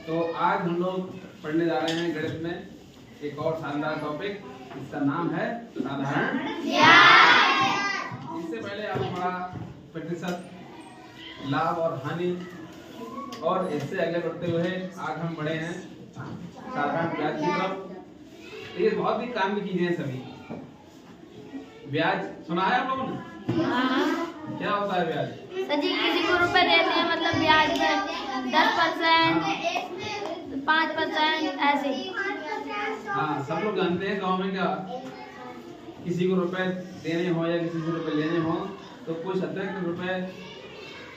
तो आज हम लोग पढ़ने जा रहे हैं गणित में एक और शानदार टॉपिक, इसका नाम है साधारण ब्याज। इससे पहले आप हमारा प्रतिशत, लाभ और हानि और इससे आगे बढ़ते हुए आज हम बढ़े हैं साधारण ब्याज की तरफ। ये बहुत ही काम की चीजें हैं सभी। ब्याज सुना है आप लोगों ने? क्या होता है ब्याज? जी किसी को रुपए देते हैं, मतलब ब्याज में 10%, 5% ऐसे। हाँ, सब लोग जानते हैं गांव में क्या किसी को रुपए देने हो या किसी से रुपए लेने हो तो कुछ अतिरिक्त रुपए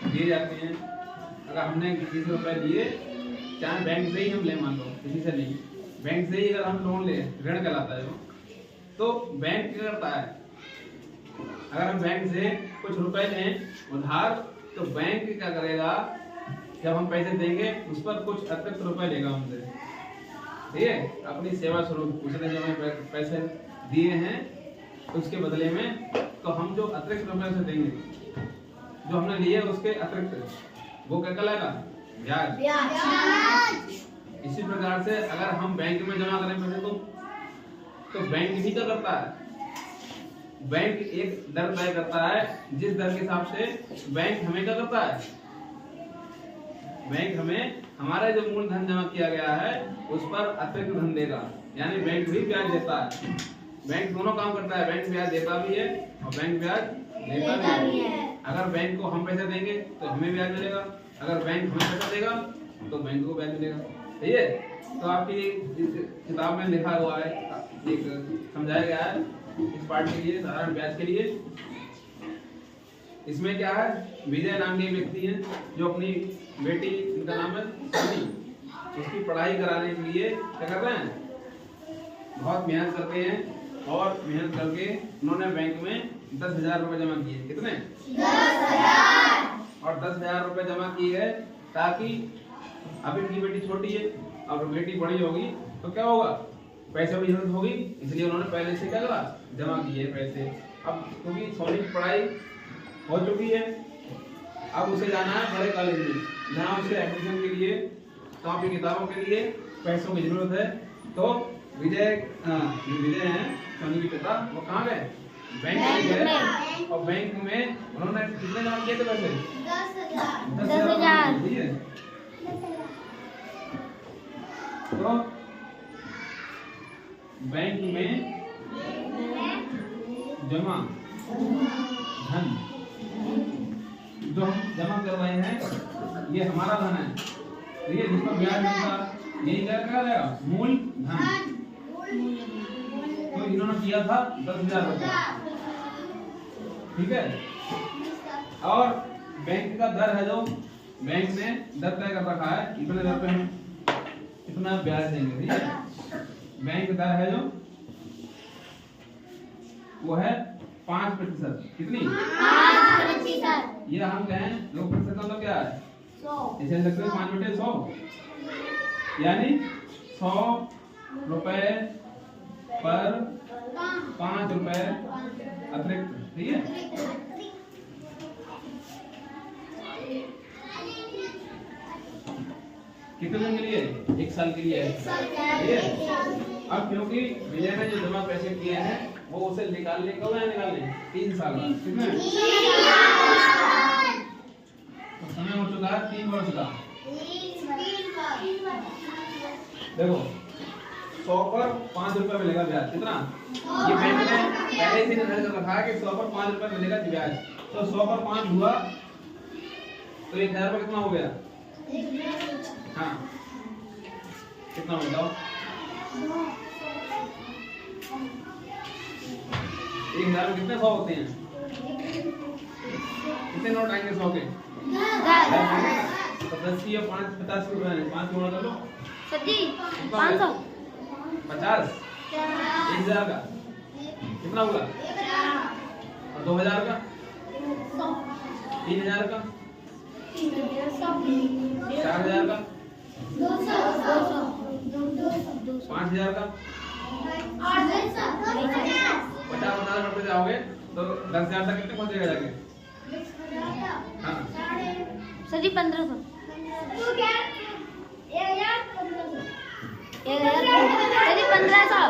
दिए जाते हैं। अगर हमने किसी से रुपए लिए, चाहे बैंक से ही हम ले, मान लो किसी से नहीं, बैंक से ही अगर हम लोन ले, ऋण कहलाता है वो, तो बैंक क्या करता है, अगर हम बैंक से कुछ रुपए लें उधार तो बैंक क्या करेगा, जब हम पैसे देंगे उस पर कुछ अतिरिक्त रुपए लेगा हमसे, ठीक है, अपनी सेवा स्वरूप। उसने जब हमें पैसे दिए हैं उसके बदले में, तो हम जो अतिरिक्त रुपए उसे देंगे, जो हमने लिए उसके अतिरिक्त, वो क्या कहलाएगा? ब्याज। इसी प्रकार से अगर हम बैंक में जमा करें पैसे तो बैंक भी क्या करता है, बैंक एक दर तय करता है, जिस दर के हिसाब से बैंक हमें क्या करता है, बैंक हमें हमारा जो मूलधन जमा किया गया है उस पर अतिरिक्त धन देगा। यानी बैंक भी ब्याज देता है। बैंक दोनों काम करता है, बैंक ब्याज देता भी है और बैंक ब्याज लेता भी है। अगर बैंक को हम पैसे देंगे तो हमें ब्याज मिलेगा, अगर बैंक हमें पैसा देगा तो बैंक को ब्याज मिलेगा। ठीक है, तो आपकी किताब में लिखा हुआ है, एक समझाया गया है इस पार्ट के लिए, साधारण ब्याज के लिए। इसमें क्या है, विजय नाम के व्यक्ति हैं जो अपनी बेटी, उनका नाम है सनी, उसकी पढ़ाई कराने के लिए क्या कर रहे हैं, बहुत मेहनत करते हैं और मेहनत करके उन्होंने बैंक में 10,000 रुपए जमा किए। कितने? 10,000। और 10,000 रुपए जमा किए है ताकि अब इनकी बेटी छोटी है, अब बेटी बड़ी होगी तो क्या होगा, पैसे की जरूरत होगी, इसलिए उन्होंने पहले से क्या करा, जमा किए पैसे। अब क्योंकि सोनी की पढ़ाई हो चुकी है, अब उसे जाना है बड़े कॉलेज में, जहाँ उसे एडमिशन के लिए, कॉपी किताबों के लिए पैसों की जरूरत है। तो विजय हैं सोनी के पिता, वो कहाँ गए, बैंक में गए और बैंक में उन्होंने कितने जमा किए थे पैसे? 10,000। तो बैंक में जमा धन जो हम जमा कर रहे हैं ये हमारा धन है, ठीक है, जिस पर ब्याज मिलता, यही क्या कहलाएगा, मूल धन। तो इन्होंने किया था 10,000 रुपये, ठीक है। और बैंक का दर है, जो बैंक ने दर तय कर रखा है, इतने दर पे हम इतना ब्याज देंगे, ठीक है। बैंक दर है जो वो है 5%। कितनी? 5%। ये हम कहें 2% मतलब क्या है, 100। इसे लिखते हैं 5/100, यानी 100 रुपए पर 5 रुपए अतिरिक्त, ठीक है। कितने दिन के लिए? 1 साल के लिए, ठीक है। अब क्योंकि विजय ने जो जमा पैसे किए हैं वो उसे निकालने कब है, निकालने 3 साल बाद। कितने? तो समय हो चुका है 3 वर्ष का। देखो 100 पर 5 रुपए मिलेगा ब्याज। कितना? ये बैंक ने पहले से निर्धारित कर रखा है कि 100 पर 5 रुपए मिलेगा ब्याज। तो 100 पर 5 हुआ तो 1,000 रुपए कितना हो गया? हाँ, कितना हो जाओ? 1,000 में कितने 100 होते हैं? कितने नोट आएंगे 100 के? 10। तो 10 की 5 50 रुपए है, 5 गुणा कर लो। सच्ची 500 50 1,000 का कितना हुआ? और 2,000 का, 3,000 का, 4,000 का, 5,000 का, 50 रुपए जाओगे तो 10,000 तक कितने पहुंचेगा जाके? हाँ सर जी 1500। यदि 1500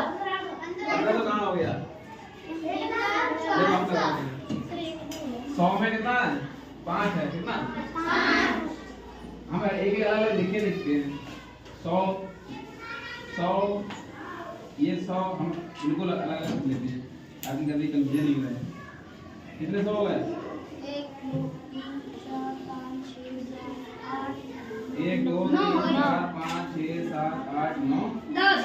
1500 कहाँ हो गया? जब हम लगाते हैं 100 में कितना है? 5 है। कितना? हम एक अलग लिखते हैं 100 100 ये 100 हम बिल्कुल अलग अलग लेते हैं ताकि कभी कंफ्यूजन नहीं रहे। कितने 100 हो गए? 1 2 3 4 5 6 7 8 9 10।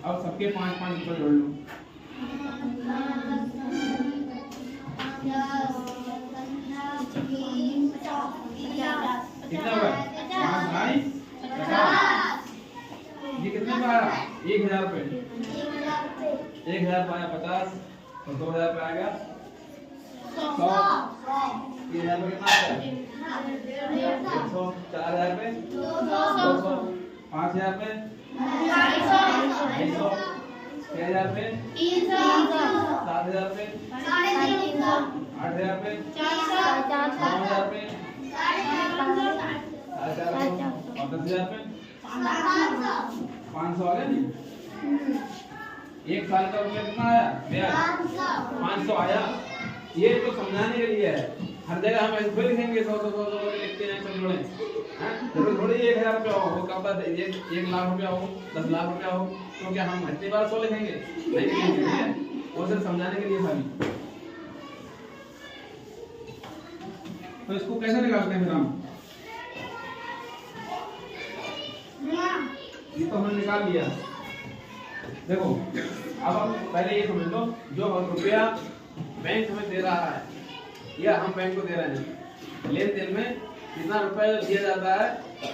अब सबके 5-5 रुपए जोड़ लो। कितना हुआ? 5 भाई 50। ये कितने का आया? 1000 रुपए। 1000 पाया 50 और 2000 पे आ गया 100। 3000 पे कितना आया? 100। 4000 पे 200। 5000 पे 250। 6000 पे 7000 पे 8000 पे 9000 पे 450 और 10000 पे 500 आ गया नहीं? एक साल का रुपया कितना आया? ब्याज 500 आया। ये तो समझाने के लिए है। हर जगह हम ऐसे थोड़ी लिखेंगे 100 लिखते हैं सब जोड़े हैं। जरूर थोड़ी 1000 रुपया हो, वो कब तक 1 लाख रुपया हो, 10 लाख रुपया हो, तो क्या हम इतनी बार 100 लिखेंगे? नहीं लिखेंगे। ठीक है, वो सिर्फ समझाने के लिए खाली। तो इसको कैसे निकालते हैं फिर हम? ये तो हमने निकाल लिया। देखो अब हम पहले ये समझ लो, जो रुपया बैंक हमें दे रहा है या हम बैंक को दे रहे हैं, लेन देन में जितना रुपया दिया जाता है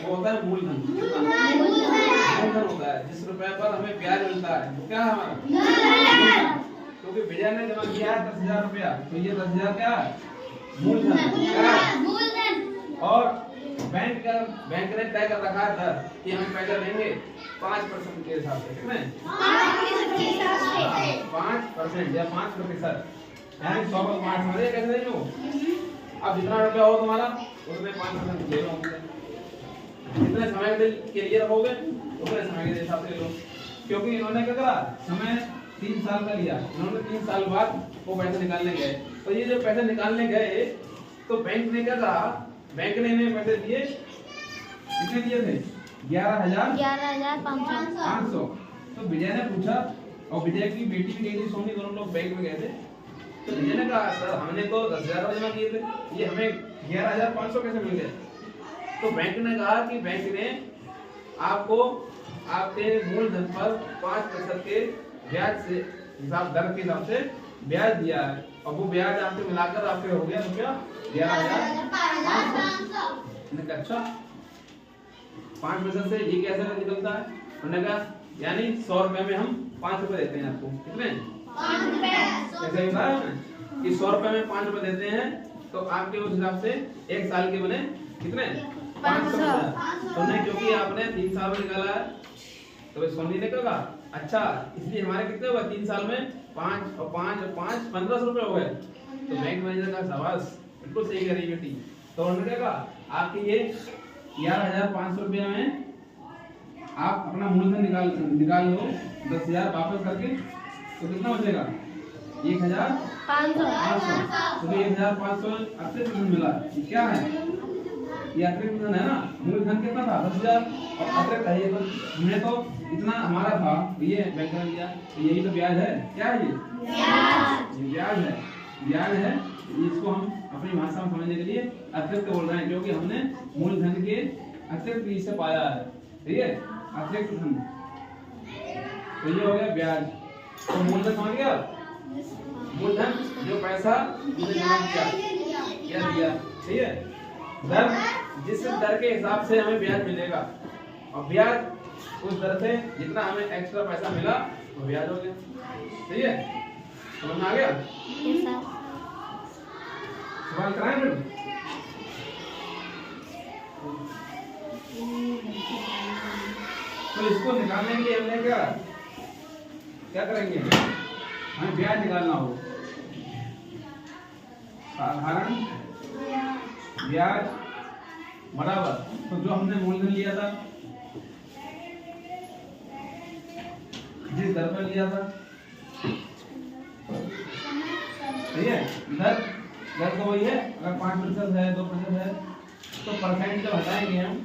वो होता है मूलधन। मूलधन होता है जिस रुपए पर हमें ब्याज मिलता है। तो क्या है हमारा? क्योंकि विजय ने जमा किया है 10,000 रुपया, तो ये 10,000 क्या है? मूलधन। और बैंक ने तय कर रखा है दर कि हम पैसा देंगे 5% के हिसाब से। कितने? 5% या 5%। यानी 100 पर 5 समझे कैसे देंगे वो? अब जितना रुपया हो तुम्हारा उसमें 5% ले लो। जितने समय के लिए रखोगे उतने समय के हिसाब से ले लो। क्योंकि इन्होंने क्या करा? समय 3 साल का लिया। इन्होंने 3 साल बाद वो पैसे निकालने गए। तो ये जो पैसे निकालने गए तो बैंक ने क्या कहा? बैंक ने इन्हें पैसे दिए, कितने दिए थे? 11,500। तो विजय ने पूछा, और विजय की बेटी भी गई थी सोनी, दोनों लोग बैंक में गए थे। तो विजय ने कहा सर हमने तो 10,000 जमा किए थे, ये हमें 11,500 कैसे मिल गए? तो बैंक ने कहा कि बैंक ने आपको आपके मूलधन पर 5% के ब्याज से दर के हिसाब से ब्याज दिया है, और वो ब्याज आपसे मिलाकर आपके हो गया रुपया 11,500। अच्छा 5% से ये कैसे निकलता है? उन्होंने कहा यानी 100 रुपए में हम 5 रुपए देते हैं आपको। कितने? 5 रुपए। ऐसे ही बताया ना कि 100 रुपए में 5 रुपए देते हैं, तो आपके उस हिसाब से 1 साल के बने कितने? 500। तो नहीं, क्योंकि आपने 3 साल में निकाला है, तो सोनी ने कहा अच्छा इसलिए हमारे कितने हुए 3 साल में? 5 और 5 और 5 1500 रुपए हो गए। तो बैंक मैनेजर का शाबाश, बिल्कुल सही कह रही बेटी। तो उन्होंने कहा आपके ये 11,500 रुपया में आप अपना मूलधन निकाल लो 10,000 वापस करके, तो कितना बचेगा? 1,500। तो 1,500 अतिरिक्त धन मिला। ये क्या है? ये अतिरिक्त धन है ना। मूलधन कितना था? 10,000 और अतिरिक्त है ये। तो हमने तो इतना हमारा था, ये बैंक ने दिया, तो यही तो ब्याज है। क्या है ये? ब्याज है। ब्याज है, इसको हम अपनी भाषा में समझने के लिए अतिरिक्त बोल रहे हैं, क्योंकि हमने मूलधन के अतिरिक्त इससे पाया है। ठीक है, अतिरिक्त धन। तो ये हो गया ब्याज। तो मूलधन समझ गया? मूलधन जो पैसा जमा किया या दिया। ठीक है, दर जिस दर के हिसाब से हमें ब्याज मिलेगा, और ब्याज उस दर से जितना हमें एक्स्ट्रा पैसा मिला वो ब्याज हो गया। ठीक है, समझ में आ गया? सवाल कराएं मैडम? तो इसको निकालने के लिए हमने क्या करेंगे? हमें ब्याज निकालना हो। साधारण ब्याज बराबर, तो जो हमने मूलधन लिया था जिस दर पर लिया था, सही है, दर तो वही है। अगर 5% है, 2% है, तो परसेंट जब हटाएंगे हम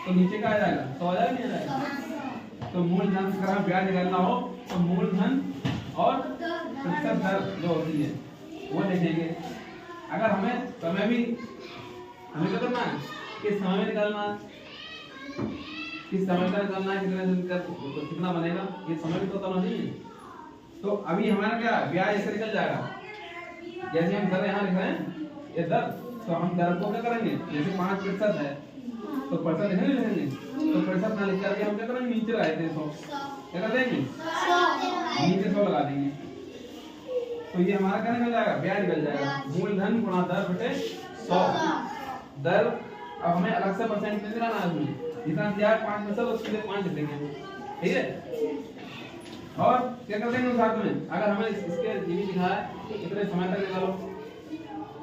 तो नीचे का आ जाएगा, 100 आ जाएगा, नहीं आ जाएगा। तो मूलधन से अगर ब्याज निकालना हो तो मूलधन और प्रतिशत दर जो होती है वो देखेंगे। अगर हमें समय भी हमें क्या करना है, किस समय में निकालना है, किस समय का निकालना है, कितने दिन का, तो कितना बनेगा, ये समय भी तो होना चाहिए। तो अभी हमारा क्या ब्याज ऐसे निकल जाएगा, जैसे हम दर यहाँ लिख रहे हैं ये दर, तो हम दर को क्या करेंगे, जैसे 5% है तो परसेंट लिखेंगे, तो प्रतिशत ना लिख करके हम क्या करेंगे, नीचे लगा देंगे 100, क्या कर देंगे, नीचे 100 लगा देंगे। तो ये हमारा क्या निकल जाएगा, ब्याज निकल जाएगा, मूलधन गुणा दर बटे 100। दर अब हमें अलग से परसेंट में लगाना है, जितना दिया है 5% उसके लिए 5 देंगे, ठीक है। और क्या कर देंगे साथ में, अगर हमें इसके जीवी दिखा है इतने समय तक निकालो,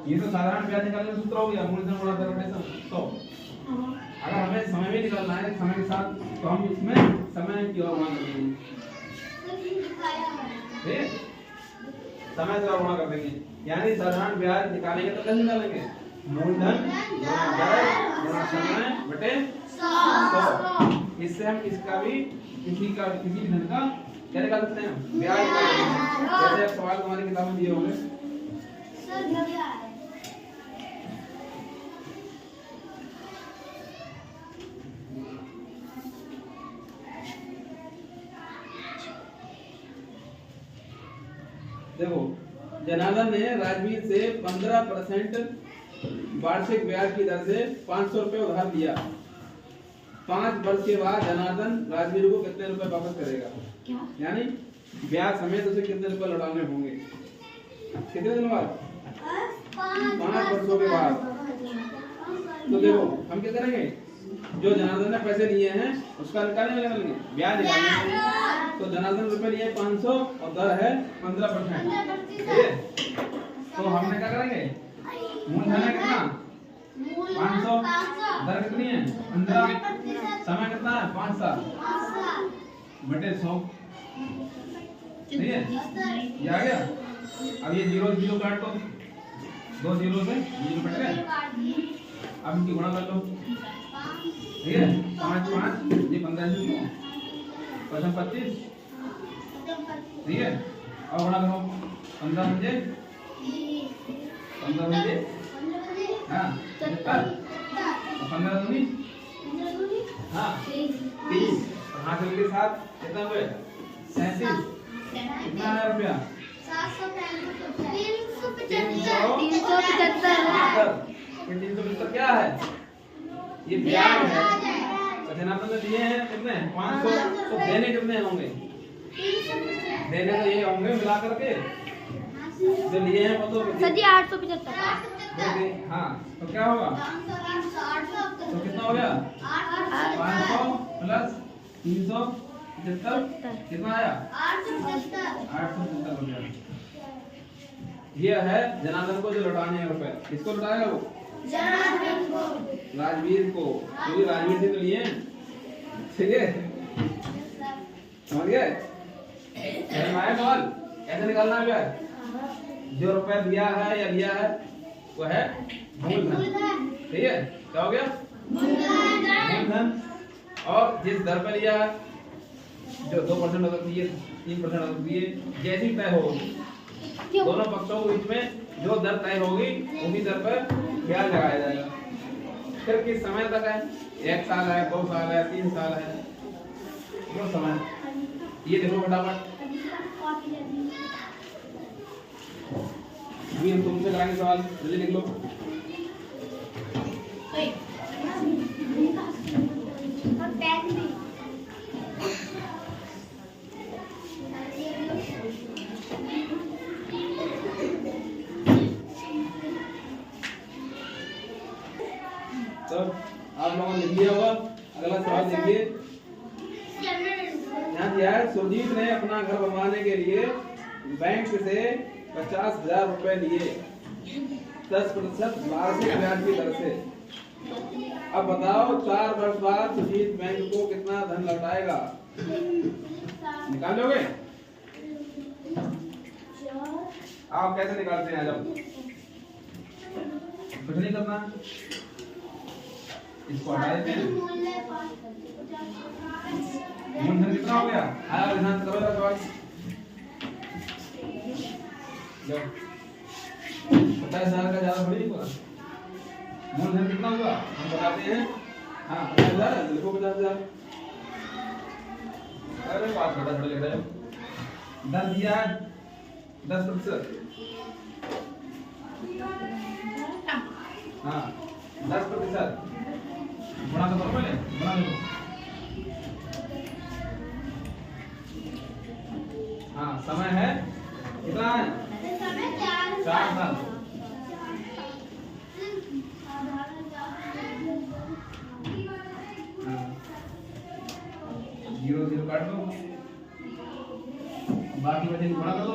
ये तो साधारण ब्याज निकालने का सूत्र हो गया, मूलधन गुणा दर बटे 100। अगर हमें समय भी निकालना है समय के साथ, तो हम इसमें समय की ओर गुणा कर देंगे, ठीक, समय से गुणा कर देंगे। यानी साधारण ब्याज निकालेंगे तो कैसे निकालेंगे, मूलधन गुणा दर गुणा समय बटे 100। इससे हम इसका भी किसी धन का क्या निकाल सकते हैं, ब्याज निकाल सकते हैं। जैसे सवाल हमारी किताब में दिए होंगे, देखो, जनार्दन ने राजवीर से 15% वार्षिक ब्याज की दर से 500 रुपए उधार लिया। 5 वर्ष के बाद जनार्दन राजवीर को कितने रुपए वापस करेगा, यानी ब्याज समेत उसे कितने रुपए लौटाने होंगे, कितने दिन बाद, 5 वर्षों के बाद। तो देखो हम क्या करेंगे, जो जनार्दन ने पैसे लिए हैं उसका निकालेंगे, ब्याज निकालेंगे। तो जनार्दन रुपए लिए 500 और दर है 15%, ठीक है। तो हमने क्या करेंगे, मूलधन है कितना, 500, दर कितनी है 15, समय कितना है 5 साल बटे 100, ठीक है, ये आ गया। अब ये 0 0 काट दो, 2 0 से 0 कट गए, अब इनकी गुणा कर लो, ठीक है, 5 5 ये 15 से 25, ठीक है। अब गुणा करो, 15 बजे हाँ 15 दूनी हाँ 30, हाँ के साथ कितना हुए 37, कितना है रुपया 375 क्या है, ये ब्याज है। जनार्दन ने दिए हैं कितने 500, तो देने कितने होंगे, देने तो ये होंगे मिला करके जो लिए हैं वो तो सर जी 875। हाँ, तो क्या होगा, तो कितना हो गया 500 प्लस 375 कितना आया 875 हो गया। ये है जनार्दन को जो लौटाने हैं रुपए, किसको लौटाएगा वो, राजवीर को, क्योंकि राजवीर से तो लिए, ठीक है, समझ गए। सवाल कैसे निकालना है ब्याज, जो रुपए दिया है या लिया है वो है मूलधन, ठीक है, क्या हो गया मूलधन, और जिस दर पे लिया है जो 2% हो सकती है 3% हो सकती है, जैसी तय होगी दोनों पक्षों के बीच में जो दर तय होगी उसी दर पर ब्याज लगाया जाएगा। फिर किस समय तक है, 1 साल है, 2 साल है, 3 साल है, जो समय, ये देखो फटाफट, अभी हम तुमसे कराएंगे सवाल, जल्दी लिख लो। तो आप लोगों ने लिख लिया होगा, अगला सवाल देखिए। यहाँ दिया है, सुरजीत ने अपना घर बनवाने के लिए बैंक से 50,000 रुपए लिए 10% वार्षिक ब्याज की दर से। अब बताओ 4 वर्ष बाद सुरजीत बैंक को कितना धन लौटाएगा। निकाल लोगे? आप कैसे निकालते हैं? आ जाओ, कुछ नहीं करना, इसको हटा देते हैं। मूलधन कितना हो गया? आया ध्यान करो सवाल। 50,000 का ज्यादा थोड़ी नहीं हुआ। मूलधन कितना हुआ हम बताते हैं। हाँ 50,000 लिखो 50,000। अरे बात बता थोड़ा लिख रहे हो। 10 दिया 10%। हाँ 10% गुणा तो करो पहले, गुणा लिखो। हाँ समय है कितना है? 4 साल। जीरो जीरो काट दो, बाकी बचे गुणा कर दो।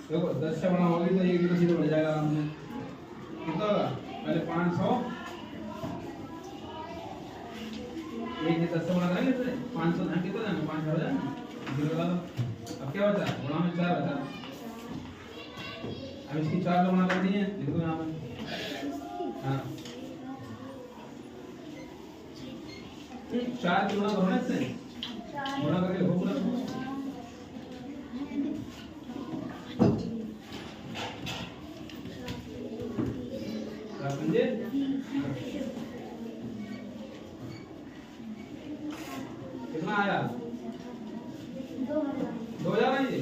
देखो 10 से गुणा होगी तो ये किलो सीधे बढ़ जाएगा आराम से। कितना होगा? पहले 500, एक से 10 से गुणा करेंगे तो 500 धन कितना जाएंगे? 5 हो जाएंगे, जीरो लगा दो। अब क्या बचा? गुणा में 4 बचा। अब इसकी 4 गुणा कर दिए, लिखो यहाँ पे। हाँ 4 गुणा करो ना इससे, गुणा करके लिखो पूरा। समझे? कितना आया? 2000 है ये।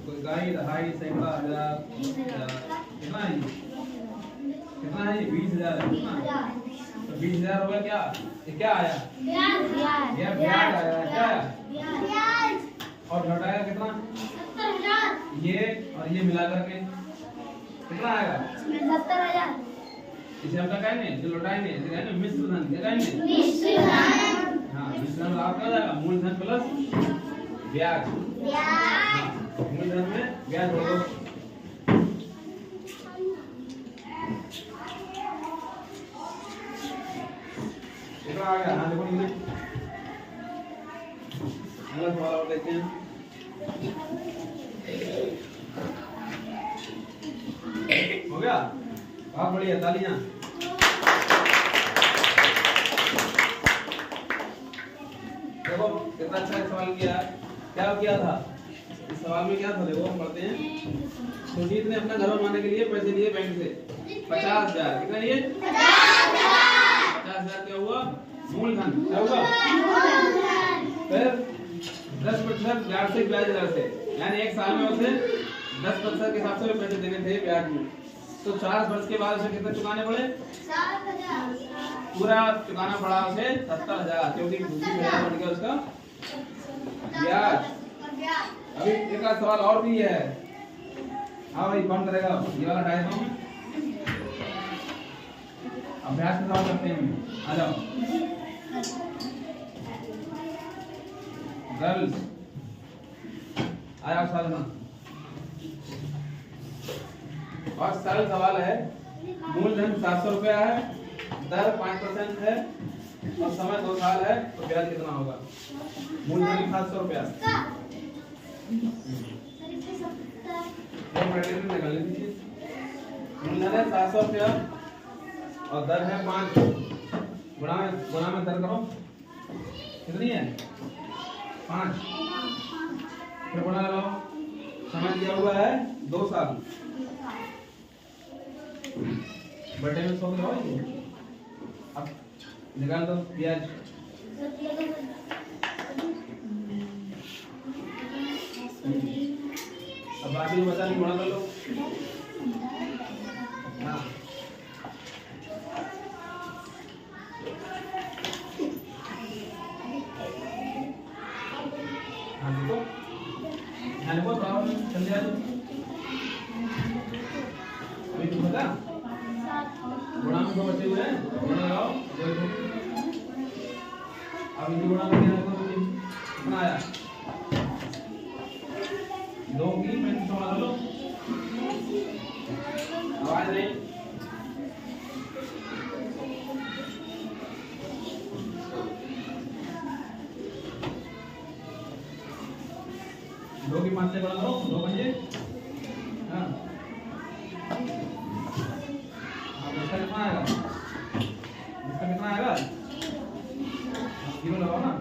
कोई गाई दहाई सैकड़ा हजार कितना है? कितना है ये? 20,000 है। कितना? तो 20,000 हो गया। क्या ये क्या आया? ये ब्याज आया। क्या आया? और घटाया कितना? 70,000। ये और ये मिला करके कितना आएगा? 70,000। इसे हम क्या कहेंगे? जो लौटाएंगे इसे कहेंगे मिश्र धन। क्या कहेंगे? मिश्र धन। हाँ मिश्र धन आपका हो जाएगा मूलधन प्लस ब्याज। हाँ, मूलधन में ब्याज जोड़ दो। कितना आ गया? हाँ देखो निकले। अगला सवाल और देखते हैं। हो गया? बहुत बढ़िया, तालियां। देखो कितना अच्छा सवाल किया। क्या किया था इस सवाल में? क्या था देखो, हम पढ़ते हैं। सुजीत ने अपना घर बनवाने के लिए पैसे लिए बैंक से 50,000। कितना लिए? 50,000। क्या हुआ? मूलधन। क्या हुआ? फिर 10% ब्याज से ब्याज दर से, यानी एक साल में उसे 10% के हिसाब से पैसे देने थे ब्याज में। तो 4 वर्ष के बाद उसे कितने चुकाने पड़े? 7,000। पूरा चुकाना पड़ा उसे 70,000, क्योंकि दूसरी महीना बढ़ गया उसका ब्याज। अभी एक सवाल और भी है। हाँ भाई कौन करेगा ये वाला? डायग्राम में अभ्यास में सवाल करते हैं। आ जाओ। गर्ल्स आया सवाल में, और सरल सवाल है। मूलधन 700 रुपया है, दर 5% है और समय 2 साल है, तो ब्याज कितना होगा? मूलधन 700 रुपया। मूलधन है 700 रुपया और दर है 5। गुणा में दर करो कितनी है? 5। फिर गुणा लगाओ। समय दिया हुआ है 2 साल। बटे में 100 लगाओ। अब निकाल दो ब्याज। अब बाकी जो बचा नहीं गुणा कर लो। हाँ देखो ध्यान को थोड़ा समझा दो। अभी तुम बता गुणा में 2 बचे हुए हैं, गुणा लगाओ। अब इनकी गुणा करके देखो कितना आया? 2 की 35 गुणा कर लो। आवाज नहीं। 5 से गुणा करो 2 पंजे। हाँ अब इसका कितना आएगा? इसका कितना आएगा? 0 लगाओ ना।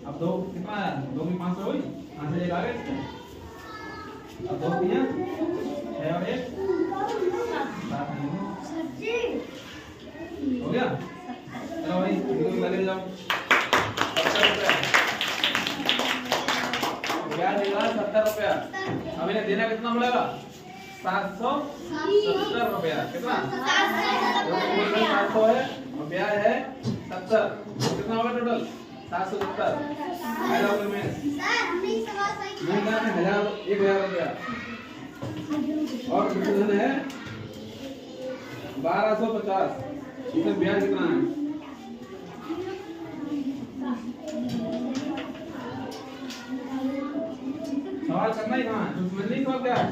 अब 2 कितना आया? 2 में 5 से हुई 5 से 1 आ गया इसमें। अब 2 दिया 6 और 1 7 हो गया। चलो भाई लगे जाओ। 70 रुपया ब्याज देगा 70 रुपया। अब इन्हें देना कितना पड़ेगा? 770 रुपया। कितना? 700 है और ब्याज है 70। कितना होगा टोटल? 770। में 1000 रुपया और धन है 1250। इसमें ब्याज कितना है? सवाल करना ही कहाँ है? समझ नहीं सवाल क्या है?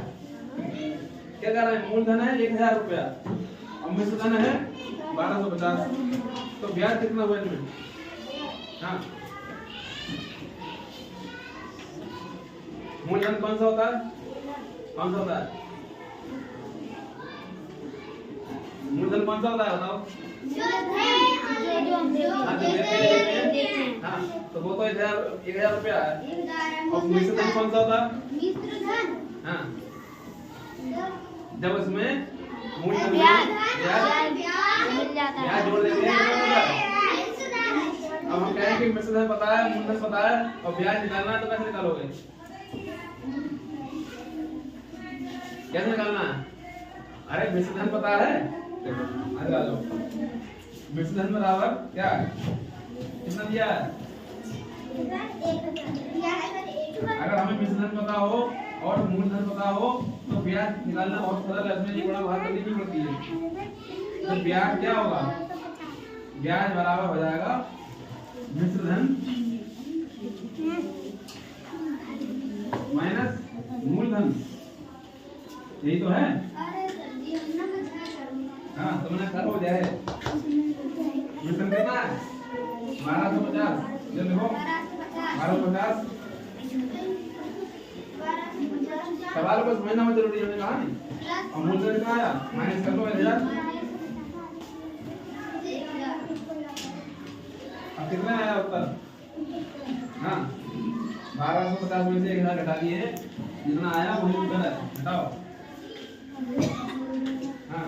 क्या कर रहे हैं? मूलधन है 1000 रुपया और मिश्र धन है 1250। तो ब्याज कितना हुआ इसमें? हाँ मूलधन कौन सा होता है? कौन सा होता है? मूलधन कौन सा होता है बताओ? हाँ तो वो तो 1000 रुपया है। और मिश्र धन कौन सा होता है? हाँ जब उसमें मूलधन ब्याज जोड़ देते हैं। अब हम कहें कि मिश्र धन पता है, मूलधन पता है और ब्याज निकालना है तो कैसे निकालोगे? कैसे निकालना है? अरे मिश्र धन पता है, देखो मिश्र धन बराबर क्या है? कितना दिया है? अगर हमें मिश्र धन पता हो और मूलधन पता हो तो ब्याज निकालना बहुत सरल है। इसमें गुणा भाग करनी नहीं पड़ती है। तो ब्याज क्या होगा? ब्याज बराबर हो जाएगा मिश्र धन माइनस मूलधन। यही तो है। हाँ तुमने कर हो जाए। मिश्र धन कितना है? 1250। ये देखो 1250। सवाल को समझना बहुत जरूरी है। मैंने कहा नहीं। और मूलधन कितना आया? माइनस कर लो 1000। अब कितना आया उत्तर? हाँ 1250 में से 1000 घटा दिए, जितना आया वही उत्तर है। घटाओ। हाँ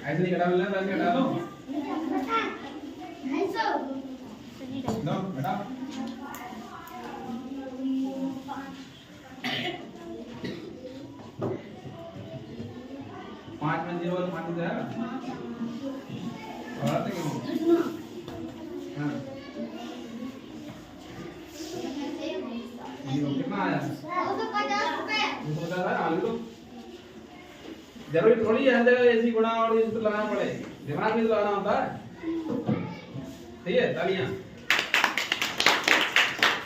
ऐसे नहीं घटा मिलना, ऐसे घटा दो। लो घटाओ। 5 में 0 और 5 जाएगा। और क्यों? हाँ कितना आया? 250 रुपए। जरूरी थोड़ी है हर जगह ऐसी गुणा और ये सूत्र लगाना पड़े। दिमाग में तो लगाना होता है। ठीक है तालियां।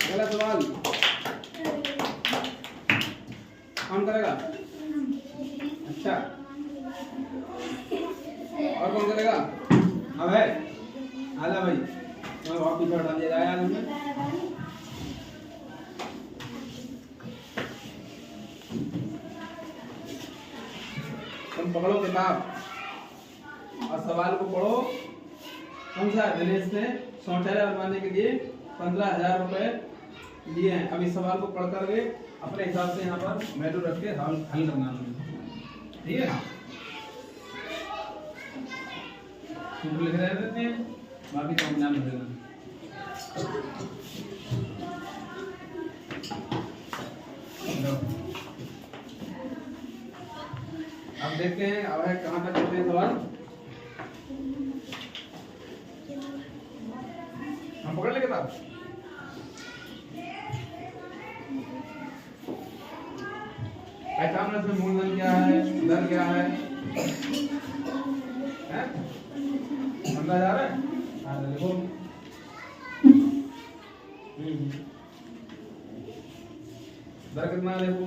अगला सवाल कौन करेगा? अच्छा और कौन करेगा? अब है आला भाई मैं बहुत पीछे हटा दिया यार। हमने तुम पकड़ो किताब और सवाल को पढ़ो। कौन सा दिनेश ने सौटेरा बनवाने के लिए 15,000 रुपए लिए हैं। अब इस सवाल को पढ़ करके अपने हिसाब से यहाँ पर मेडल रख के हल करना है। ठीक है लिख रहे रहते हैं, बाकी तो हम लिख देना। अब देखते हैं अब है कहाँ तक करते हैं सवाल। हम पकड़ ले किताब। पहचान इसमें मूलधन क्या है, दर क्या है? 15,000 है। हाँ देखो दर कितना है देखो।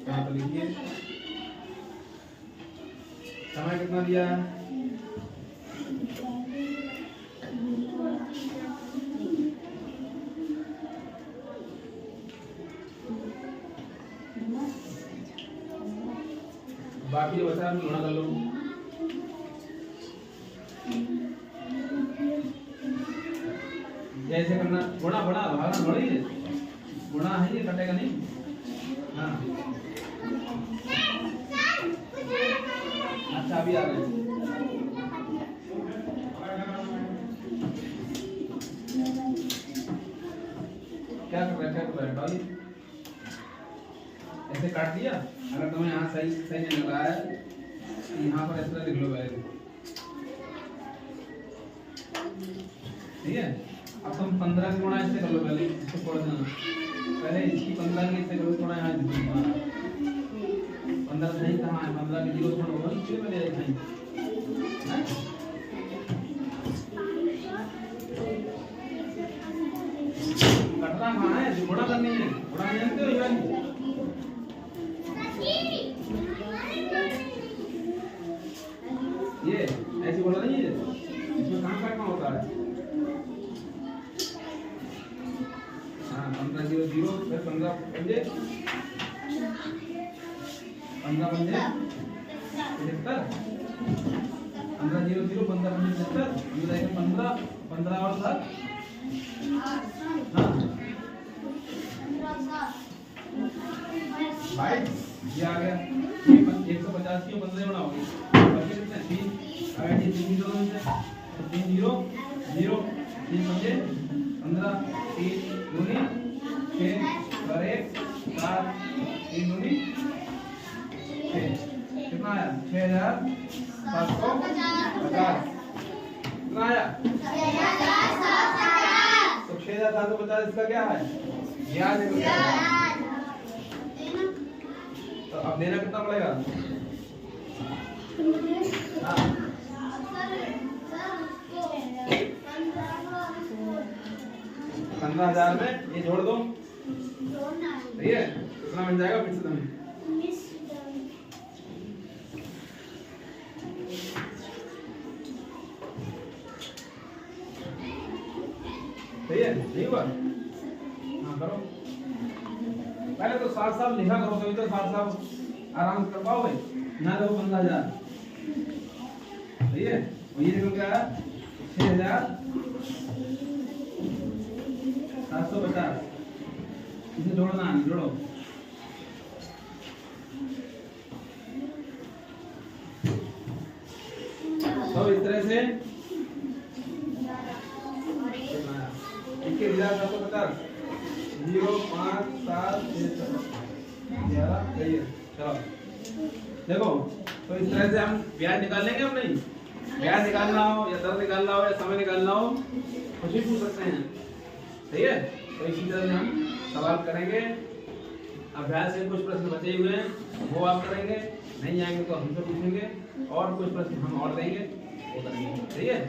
यहाँ पर लिखिए समय कितना दिया है? बाकी जो बचा गुणा कर लो। जैसे करना गुणा गुणा भागना थोड़ी है, गुणा है ये, कटेगा नहीं। हाँ अच्छा अभी आ गए। क्या कर रहा है डॉली? ऐसे काट दिया। अगर तुम्हें यहाँ सही नहीं लग रहा है यहाँ पर ऐसा लिख लो पहले, ठीक है। अब तुम 15 से गुणा इससे कर लो, पहले इसको छोड़ देना, पहले इसकी 15 की इससे करो, थोड़ा यहाँ 15 सही कहाँ है, 15 के 0 छोड़ो इससे पहले सही कटना कहाँ है, जो गुणा करनी है, गुणा नहीं जानते हो ये ऐसी बोला नहीं है, इसमें कहाँ काटना होता है। हाँ 15 0 0 फिर 15 पंजे 75 15 0 0 15 75 15 और 7 भाई ये आ गया 150 की 15 बनाओगे बाकी कितने 3 अगर ये 3 0 से 3 0 0 3 पंजे 15 3 दूनी 6 और 1 7 3 दूनी 6 कितना आया 6750 कितना आया तो 6750 इसका क्या है ब्याज है। तो अब देना कितना पड़ेगा? हाँ 15,000 में ये जोड़ दो, सही है। कितना बन जाएगा फिर से तुम्हें? सही है, नहीं हुआ? हाँ करो, पहले तो साफ साफ लिखा करो, तभी तो साफ साफ आराम से कर पाओगे ना। देखो 15,000 सही है, और ये देखो क्या है 6,750 इसे जोड़ना है, जोड़ो तो इस तरह से इसके 750 0 5 7 6 11 सही है। चलो देखो, तो इस तरह से हम ब्याज निकाल लेंगे। हम नहीं ब्याज निकालना हो या दर निकालना हो या समय निकालना हो कुछ भी पूछ सकते हैं, सही है। तो इसी तरह से हम सवाल करेंगे। अभ्यास के कुछ प्रश्न बचे हुए हैं वो आप करेंगे, नहीं आएंगे तो हमसे पूछेंगे, और कुछ प्रश्न हम और देंगे वो करेंगे, सही है।